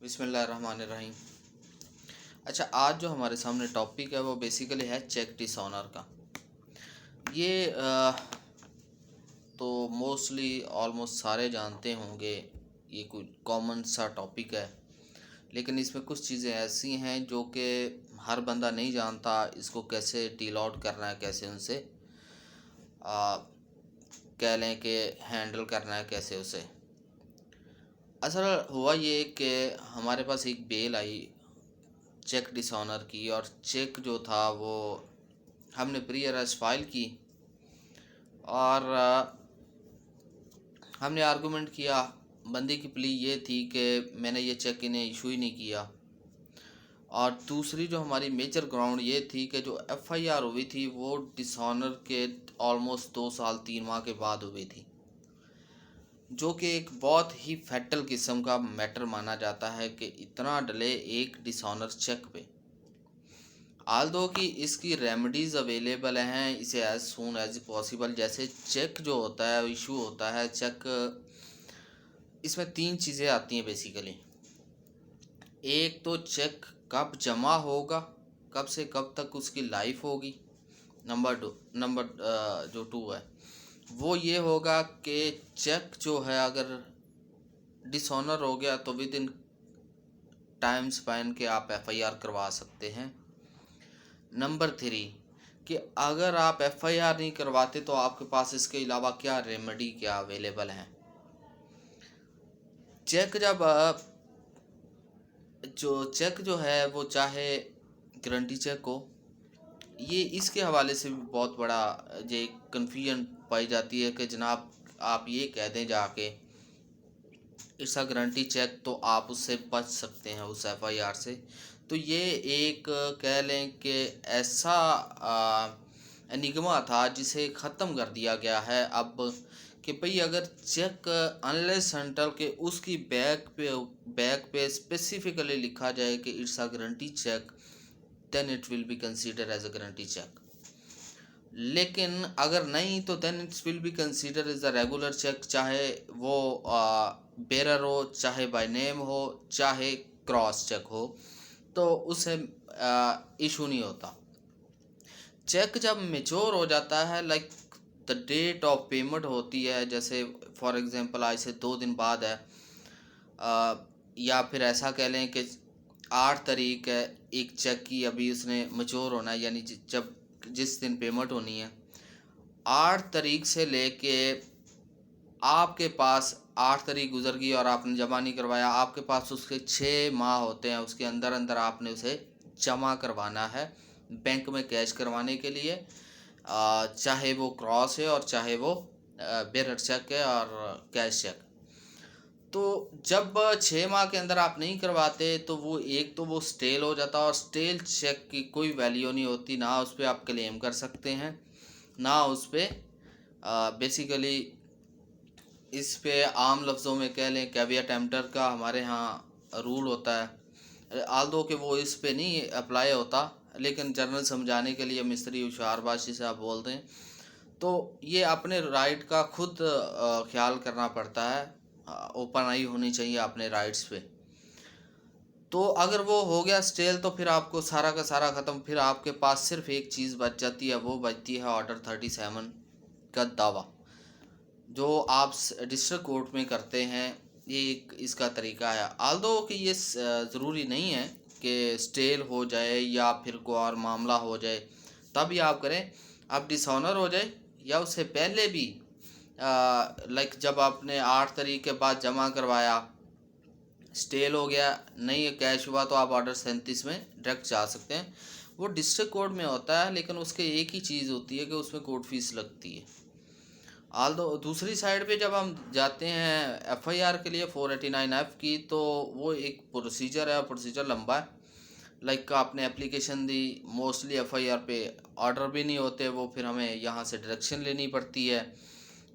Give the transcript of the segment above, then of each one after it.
बिस्मिल्लाहिर्रहमानिर्रहीम। अच्छा, आज जो हमारे सामने टॉपिक है वो बेसिकली है चेक डिसऑनर का। ये तो मोस्टली ऑलमोस्ट सारे जानते होंगे, ये कोई कॉमन सा टॉपिक है। लेकिन इसमें कुछ चीज़ें ऐसी हैं जो कि हर बंदा नहीं जानता, इसको कैसे डील आउट करना है, कैसे उनसे आ, कह लें कि हैंडल करना है, कैसे उसे। असल हुआ ये कि हमारे पास एक बेल आई चेक डिसऑनर की, और चेक जो था वो हमने प्री अरेस्ट फाइल की, और हमने आर्गूमेंट किया। बंदी की प्ली ये थी कि मैंने ये चेक इन्हें इशू ही नहीं किया। और दूसरी जो हमारी मेजर ग्राउंड ये थी कि जो एफआईआर हुई थी वो डिसऑनर के ऑलमोस्ट 2 साल 3 माह के बाद हुई थी, जो कि एक बहुत ही फैटल किस्म का मैटर माना जाता है कि इतना डिले एक डिसऑनर चेक पे। आल दो कि इसकी रेमेडीज़ अवेलेबल हैं, इसे एज सून एज पॉसिबल। जैसे चेक जो होता है, इशू होता है चेक, इसमें 3 चीज़ें आती हैं बेसिकली। एक तो चेक कब जमा होगा, कब से कब तक उसकी लाइफ होगी। नंबर जो 2 है वो ये होगा कि चेक जो है अगर डिसऑनर हो गया तो विद इन टाइम स्पैन के आप एफआईआर करवा सकते हैं। नंबर 3 कि अगर आप एफआईआर नहीं करवाते तो आपके पास इसके अलावा क्या रेमेडी क्या अवेलेबल हैं। चेक जब जो चेक जो है वो चाहे गारंटी चेक हो, ये इसके हवाले से भी बहुत बड़ा ये कन्फ्यूजन पाई जाती है कि जनाब आप ये कह दें जाके इट्स अ गारंटी चेक, तो आप उससे बच सकते हैं उस एफआईआर से। तो ये एक कह लें कि ऐसा एनिग्मा था जिसे ख़त्म कर दिया गया है अब, कि भाई अगर चेक अनलेस अनटिल के उसकी बैक पे स्पेसिफिकली लिखा जाए कि it's a guarantee cheque, then it will be consider as a guarantee cheque. लेकिन अगर नहीं तो then it's will be consider as a regular cheque, चाहे वो बेरर हो, चाहे बाय नेम हो, चाहे क्रॉस चेक हो, तो उसे इशू नहीं होता। चेक जब मेच्योर हो जाता है, like the date of payment होती है, जैसे फॉर एग्जांपल आज से 2 दिन बाद है, या फिर ऐसा कह लें कि 8 तारीख है एक चेक की, अभी उसने मेच्योर होना है, यानी जब जिस दिन पेमेंट होनी है 8 तारीख से लेके आपके पास 8 तारीख गुजर गई और आपने जमा नहीं करवाया, आपके पास उसके 6 माह होते हैं, उसके अंदर अंदर आपने उसे जमा करवाना है बैंक में कैश करवाने के लिए, चाहे वो क्रॉस है और चाहे वो बेरर चेक है और कैश चेक। तो जब 6 माह के अंदर आप नहीं करवाते तो वो एक तो वो स्टेल हो जाता है, और स्टेल चेक की कोई वैल्यू नहीं होती, ना उस पर आप क्लेम कर सकते हैं, ना उस पर बेसिकली इस पे आम लफ्ज़ों में कह लें कैवियट टेम्पटर का हमारे यहाँ रूल होता है। आल दो कि वो इस पे नहीं अप्लाई होता, लेकिन जनरल समझाने के लिए मिस्त्री होशियारबाजी से आप बोल दें तो ये अपने राइट का खुद ख्याल करना पड़ता है। ओपन आई होनी चाहिए अपने राइट्स पे। तो अगर वो हो गया स्टेल तो फिर आपको सारा का सारा ख़त्म, फिर आपके पास सिर्फ एक चीज़ बच जाती है, वो बचती है ऑर्डर 37 का दावा, जो आप डिस्ट्रिक्ट कोर्ट में करते हैं। ये एक इसका तरीका है। आल्दो कि ये ज़रूरी नहीं है कि स्टेल हो जाए या फिर कोई और मामला हो जाए तभी आप करें। आप डिसऑनर हो जाए या उससे पहले भी, लाइक जब आपने 8 तारीख के बाद जमा करवाया, स्टेल हो गया, नहीं कैश हुआ, तो आप ऑर्डर 37 में डायरेक्ट जा सकते हैं। वो डिस्ट्रिक्ट कोर्ट में होता है, लेकिन उसके एक ही चीज़ होती है कि उसमें कोर्ट फीस लगती है। आल दो दूसरी साइड पे जब हम जाते हैं एफआईआर के लिए 489F की, तो वो एक प्रोसीजर है, प्रोसीजर लंबा है। लाइक आपने एप्लीकेशन दी, मोस्टली एफआईआर पे ऑर्डर भी नहीं होते, वो फिर हमें यहाँ से डायरेक्शन लेनी पड़ती है,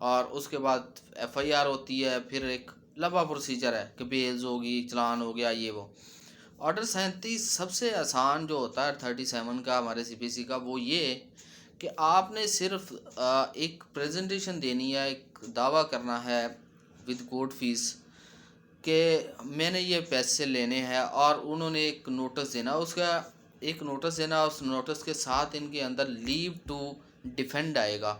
और उसके बाद एफआईआर होती है, फिर एक लंबा प्रोसीजर है कि बेल्स होगी, चलान हो गया, ये वो। ऑर्डर 37 सबसे आसान जो होता है 37 का हमारे सीपीसी का, वो ये कि आपने सिर्फ एक प्रेजेंटेशन देनी है, एक दावा करना है विद कोर्ट फीस कि मैंने ये पैसे लेने हैं और उन्होंने एक नोटिस देना, उसका एक नोटिस देना, उस नोटिस के साथ इनके अंदर लीव टू डिफेंड आएगा,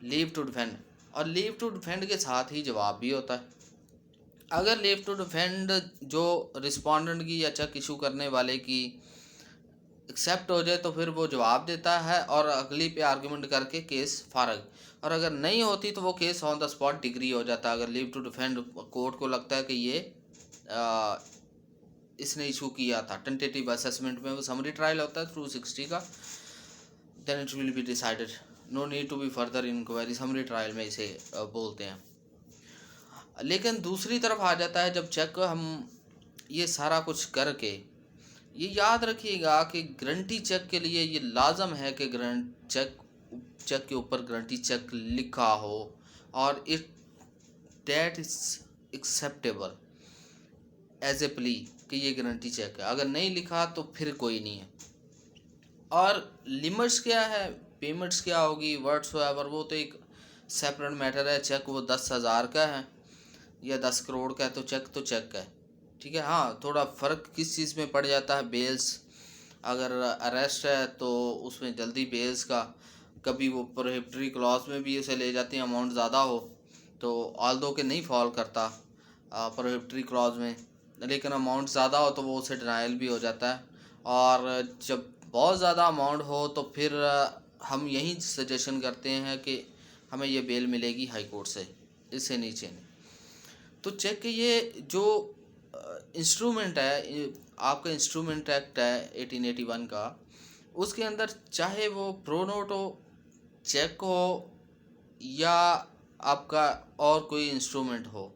लीव टू डिफेंड, और लीव टू डिफेंड के साथ ही जवाब भी होता है। अगर लीव टू डिफेंड जो रिस्पोंडेंट की या चेक इशू करने वाले की एक्सेप्ट हो जाए तो फिर वो जवाब देता है और अगली पे आर्गुमेंट करके केस फारग, और अगर नहीं होती तो वो case on the spot degree हो जाता है। अगर लीव टू डिफेंड कोर्ट को लगता है कि ये आ, इसने इशू किया था टेंटेटिव असेसमेंट में, वो समरी ट्रायल होता है थ्रू 60 का, then it will be decided, no need to be further inquiry, summary trial में इसे बोलते हैं। लेकिन दूसरी तरफ आ जाता है जब चेक हम ये सारा कुछ करके, ये याद रखिएगा कि गारंटी चेक के लिए ये लाजम है कि चेक के ऊपर गारंटी चेक लिखा हो और it date is acceptable as a plea कि ये गारंटी चेक है। अगर नहीं लिखा तो फिर कोई नहीं है। और लिमिट्स क्या है, पेमेंट्स क्या होगी, व्हाट्सएवर, वो तो एक सेपरेट मैटर है। चेक वो 10,000 का है या 10 करोड़ का है तो चेक है, ठीक है। हाँ, थोड़ा फ़र्क किस चीज़ में पड़ जाता है, बेल्स, अगर अरेस्ट है तो उसमें जल्दी बेल्स का, कभी वो प्रोहिबिटरी क्लॉज में भी उसे ले जाते हैं अमाउंट ज़्यादा हो तो, ऑल्दो के नहीं फॉल करता प्रोहिबिटरी क्लॉज में, लेकिन अमाउंट ज़्यादा हो तो वो उसे डिनाइल भी हो जाता है। और जब बहुत ज़्यादा अमाउंट हो तो फिर हम यही सजेशन करते हैं कि हमें ये बेल मिलेगी हाई कोर्ट से, इससे नीचे नहीं। तो चेक के ये जो इंस्ट्रूमेंट है, आपका इंस्ट्रूमेंट एक्ट है 1881 का, उसके अंदर चाहे वो प्रो नोट हो, चेक हो या आपका और कोई इंस्ट्रूमेंट हो,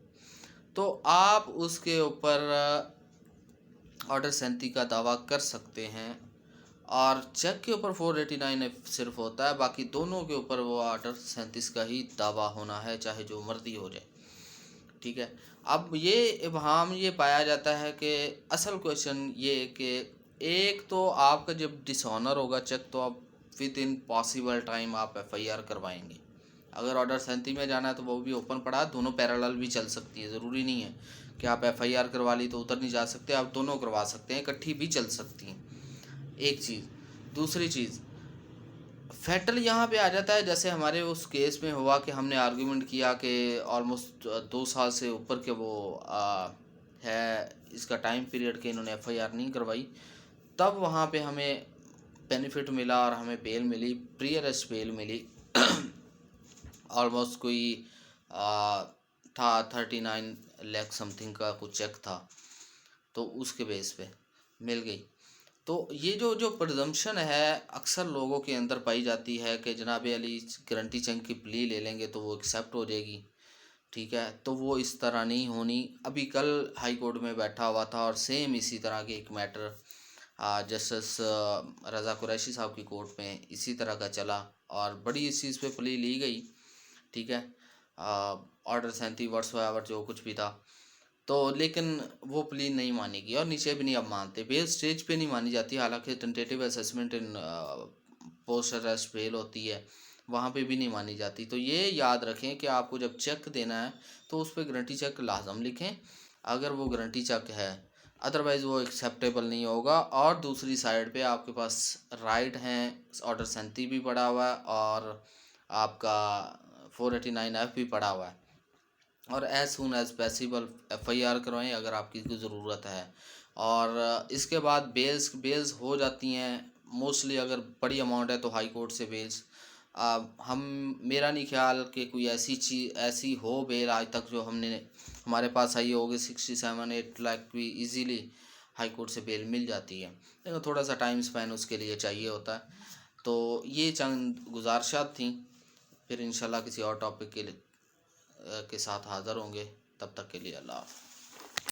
तो आप उसके ऊपर ऑर्डर 37 का दावा कर सकते हैं। और चेक के ऊपर 489 सिर्फ होता है, बाकी दोनों के ऊपर वो ऑर्डर 37 का ही दावा होना है, चाहे जो मर्जी हो जाए, ठीक है। अब ये इबहाम ये पाया जाता है कि असल क्वेश्चन ये कि एक तो आपका जब डिसऑनर होगा चेक, तो आप विद इन पॉसिबल टाइम आप एफआईआर करवाएंगे। अगर ऑर्डर 37 में जाना है तो वो भी ओपन पड़ा, दोनों पैरेलल भी चल सकती है, ज़रूरी नहीं है कि आप एफआईआर करवा ली तो उधर नहीं जा सकते, आप दोनों करवा सकते हैं, इकट्ठी भी चल सकती हैं, एक चीज़। दूसरी चीज़, फैटल यहाँ पे आ जाता है, जैसे हमारे उस केस में हुआ कि हमने आर्गुमेंट किया कि ऑलमोस्ट 2 साल से ऊपर के वो है इसका टाइम पीरियड के इन्होंने एफआईआर नहीं करवाई, तब वहाँ पे हमें बेनिफिट मिला और हमें बेल मिली, प्री अरेस्ट बेल मिली ऑलमोस्ट कोई था 39 लाख समथिंग का कुछ चेक था, तो उसके बेस पे मिल गई। तो ये जो प्रजम्पशन है अक्सर लोगों के अंदर पाई जाती है कि जनाब अली गारंटी चेक की प्ली ले लेंगे तो वो एक्सेप्ट हो जाएगी, ठीक है। तो वो इस तरह नहीं होनी। अभी कल हाई कोर्ट में बैठा हुआ था और सेम इसी तरह के एक मैटर जस्टिस रज़ा कुरैशी साहब की कोर्ट में इसी तरह का चला और बड़ी इस चीज़ पे प्ली ली गई, ठीक है। ऑर्डर 37 व्हाट्सएवर जो कुछ भी था, तो लेकिन वो प्ली नहीं मानेगी और नीचे भी नहीं अब मानते, बेल स्टेज पे नहीं मानी जाती, हालांकि tentative assessment in post arrest bell होती है, वहाँ पे भी नहीं मानी जाती। तो ये याद रखें कि आपको जब चेक देना है तो उस पर गारंटी चेक लाजम लिखें, अगर वो गारंटी चेक है, अदरवाइज़ वो एक्सेप्टेबल नहीं होगा। और दूसरी साइड पे आपके पास राइट हैं, ऑर्डर 37 भी पड़ा हुआ है और आपका 489F भी पड़ा हुआ है, और as soon as possible FIR करवाएं अगर आपकी कोई ज़रूरत है। और इसके बाद बेल्स हो जाती हैं मोस्टली, अगर बड़ी अमाउंट है तो हाई कोर्ट से बेल्स। हम मेरा नहीं ख्याल कि कोई ऐसी चीज़ ऐसी हो बेल आज तक जो हमारे पास आई होगी। 67-8 लाख भी इजीली हाई कोर्ट से बेल मिल जाती है, लेकिन थोड़ा सा टाइम स्पैन उसके लिए चाहिए होता है। तो ये चंद गुजारिशात थी, फिर इंशाल्लाह किसी और टॉपिक के साथ हाज़िर होंगे, तब तक के लिए अल्लाह हाफ़िज़।